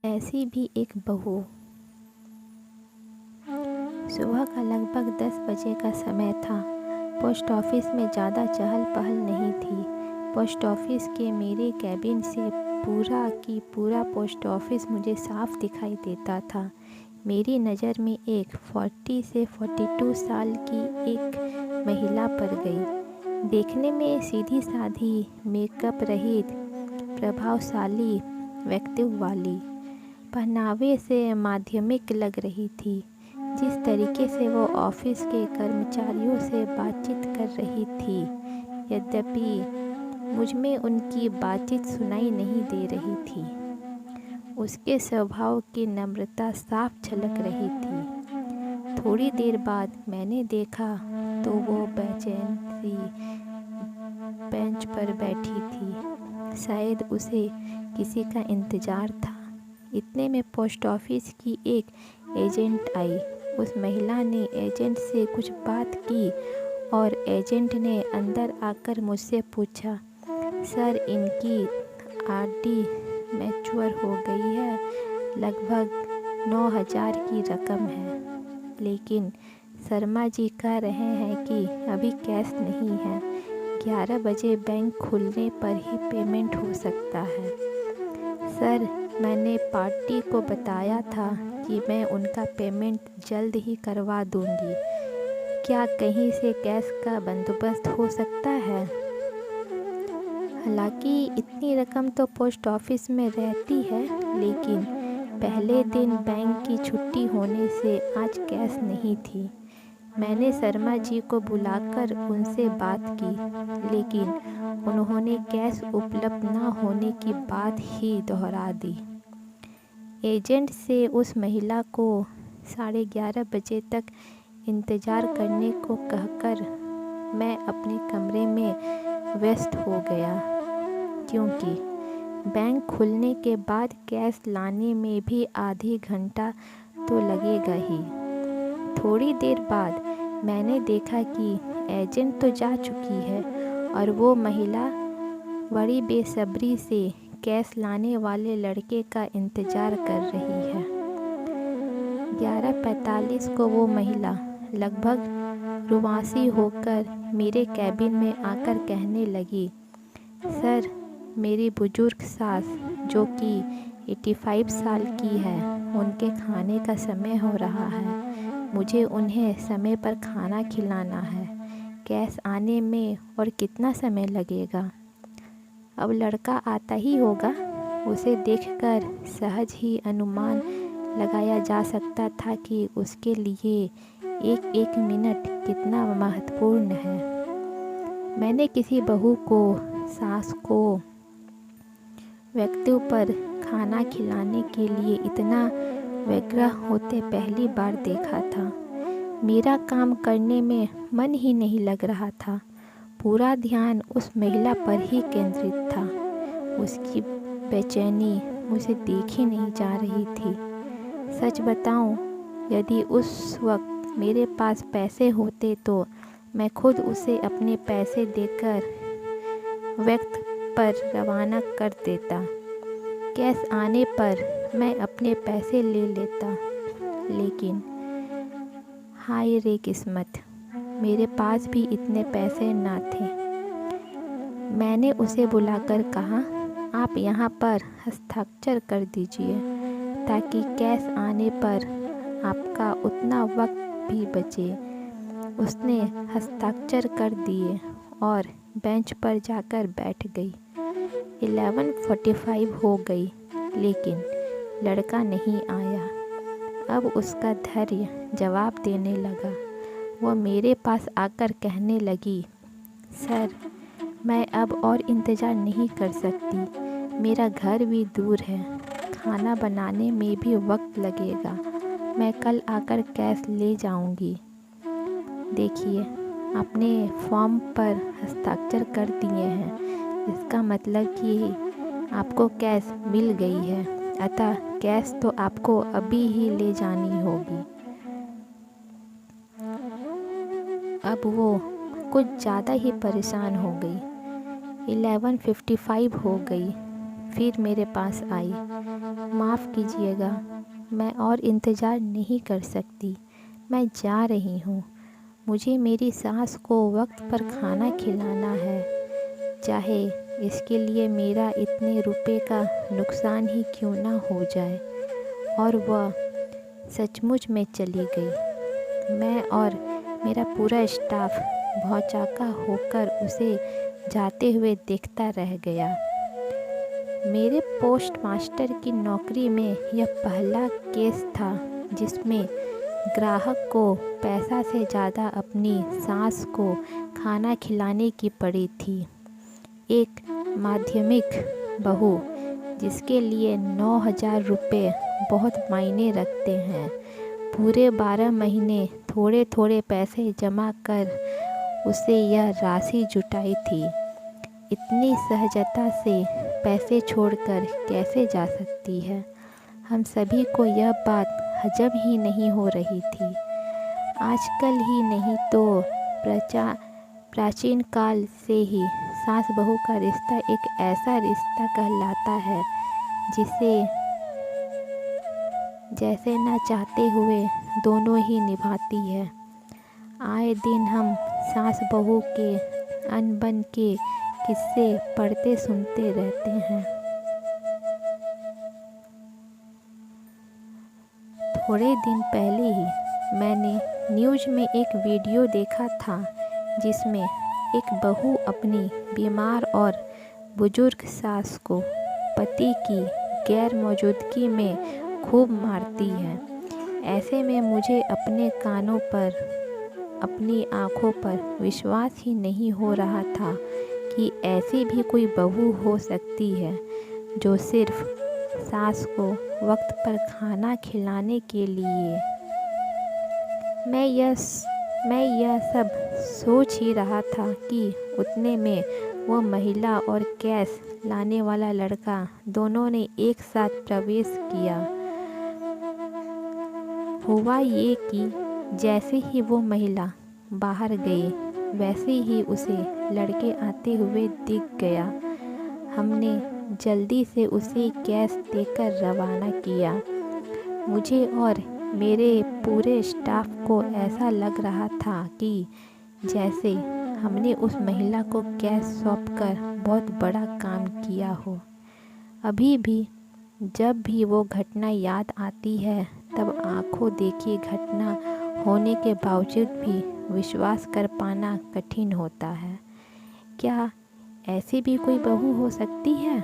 ऐसी भी एक बहू। सुबह का लगभग 10 बजे का समय था। पोस्ट ऑफिस में ज़्यादा चहल पहल नहीं थी। पोस्ट ऑफिस के मेरे कैबिन से पूरा की पूरा पोस्ट ऑफिस मुझे साफ दिखाई देता था। मेरी नज़र में एक 40 से 42 साल की एक महिला पड़ गई। देखने में सीधी साधी, मेकअप रहित, प्रभावशाली व्यक्तित्व वाली, पहनावे से माध्यमिक लग रही थी। जिस तरीके से वो ऑफिस के कर्मचारियों से बातचीत कर रही थी, यद्यपि मुझ में उनकी बातचीत सुनाई नहीं दे रही थी, उसके स्वभाव की नम्रता साफ झलक रही थी। थोड़ी देर बाद मैंने देखा तो वो बेचैन सी बेंच पर बैठी थी। शायद उसे किसी का इंतज़ार था। इतने में पोस्ट ऑफिस की एक एजेंट आई। उस महिला ने एजेंट से कुछ बात की और एजेंट ने अंदर आकर मुझसे पूछा, सर, इनकी आरडी मैच्योर हो गई है, लगभग 9,000 की रकम है, लेकिन शर्मा जी कह रहे हैं कि अभी कैश नहीं है, 11 बजे बैंक खुलने पर ही पेमेंट हो सकता है। सर, मैंने पार्टी को बताया था कि मैं उनका पेमेंट जल्द ही करवा दूंगी। क्या कहीं से कैश का बंदोबस्त हो सकता है? हालांकि इतनी रकम तो पोस्ट ऑफिस में रहती है, लेकिन पहले दिन बैंक की छुट्टी होने से आज कैश नहीं थी। मैंने शर्मा जी को बुलाकर उनसे बात की, लेकिन उन्होंने कैश उपलब्ध न होने की बात ही दोहरा दी। एजेंट से उस महिला को 11:30 बजे तक इंतज़ार करने को कहकर मैं अपने कमरे में व्यस्त हो गया, क्योंकि बैंक खुलने के बाद कैश लाने में भी आधी घंटा तो लगेगा ही। थोड़ी देर बाद मैंने देखा कि एजेंट तो जा चुकी है और वो महिला बड़ी बेसब्री से कैश लाने वाले लड़के का इंतज़ार कर रही है। 11:45 को वो महिला लगभग रुआंसी होकर मेरे कैबिन में आकर कहने लगी, सर, मेरी बुजुर्ग सास, जो कि 85 साल की है, उनके खाने का समय हो रहा है। मुझे उन्हें समय पर खाना खिलाना है। कैश आने में और कितना समय लगेगा? अब लड़का आता ही होगा। उसे देखकर सहज ही अनुमान लगाया जा सकता था कि उसके लिए एक एक मिनट कितना महत्वपूर्ण है। मैंने किसी बहू को, सास को व्यक्तियों पर खाना खिलाने के लिए इतना व्यग्र होते पहली बार देखा था। मेरा काम करने में मन ही नहीं लग रहा था। पूरा ध्यान उस महिला पर ही केंद्रित था। उसकी बेचैनी मुझे देखी नहीं जा रही थी। सच बताऊं, यदि उस वक्त मेरे पास पैसे होते तो मैं खुद उसे अपने पैसे देकर व्यक्त पर रवाना कर देता। कैश आने पर मैं अपने पैसे ले लेता, लेकिन हाय रे किस्मत, मेरे पास भी इतने पैसे ना थे। मैंने उसे बुलाकर कहा, आप यहाँ पर हस्ताक्षर कर दीजिए ताकि कैश आने पर आपका उतना वक्त भी बचे। उसने हस्ताक्षर कर दिए और बेंच पर जाकर बैठ गई। 11:45 हो गई, लेकिन लड़का नहीं आया। अब उसका धैर्य जवाब देने लगा। वह मेरे पास आकर कहने लगी, सर, मैं अब और इंतज़ार नहीं कर सकती। मेरा घर भी दूर है, खाना बनाने में भी वक्त लगेगा। मैं कल आकर कैश ले जाऊंगी। देखिए, आपने फॉर्म पर हस्ताक्षर कर दिए हैं, इसका मतलब कि आपको कैश मिल गई है, अतः कैश तो आपको अभी ही ले जानी होगी। अब वो कुछ ज़्यादा ही परेशान हो गई। 11:55 हो गई। फिर मेरे पास आई। माफ़ कीजिएगा, मैं और इंतज़ार नहीं कर सकती, मैं जा रही हूँ। मुझे मेरी सास को वक्त पर खाना खिलाना है, चाहे इसके लिए मेरा इतने रुपए का नुकसान ही क्यों ना हो जाए। और वह सचमुच में चली गई। मैं और मेरा पूरा स्टाफ भौंचक्का होकर उसे जाते हुए देखता रह गया। मेरे पोस्टमास्टर की नौकरी में यह पहला केस था जिसमें ग्राहक को पैसा से ज़्यादा अपनी सास को खाना खिलाने की पड़ी थी। एक माध्यमिक बहू जिसके लिए 9,000 रुपये बहुत मायने रखते हैं, पूरे 12 महीने थोड़े थोड़े पैसे जमा कर उसे यह राशि जुटाई थी। इतनी सहजता से पैसे छोड़कर कैसे जा सकती है? हम सभी को यह बात हजम ही नहीं हो रही थी। आजकल ही नहीं तो प्राचीन काल से ही सास बहू का रिश्ता एक ऐसा रिश्ता कहलाता है जिसे जैसे ना चाहते हुए दोनों ही निभाती है। आए दिन हम सास बहू के अनबन के किस्से पढ़ते सुनते रहते हैं। थोड़े दिन पहले ही मैंने न्यूज़ में एक वीडियो देखा था जिसमें एक बहू अपनी बीमार और बुजुर्ग सास को पति की गैर मौजूदगी में खूब मारती है। ऐसे में मुझे अपने कानों पर, अपनी आँखों पर विश्वास ही नहीं हो रहा था कि ऐसी भी कोई बहू हो सकती है जो सिर्फ सास को वक्त पर खाना खिलाने के लिए। मैं यह सब सोच ही रहा था कि उतने में वह महिला और कैश लाने वाला लड़का दोनों ने एक साथ प्रवेश किया। हुआ ये कि जैसे ही वो महिला बाहर गई वैसे ही उसे लड़के आते हुए दिख गया। हमने जल्दी से उसे कैश देकर रवाना किया। मुझे और मेरे पूरे स्टाफ को ऐसा लग रहा था कि जैसे हमने उस महिला को कैश सौंपकर बहुत बड़ा काम किया हो। अभी भी जब भी वो घटना याद आती है तब आंखों देखी घटना होने के बावजूद भी विश्वास कर पाना कठिन होता है। क्या ऐसी भी कोई बहू हो सकती है?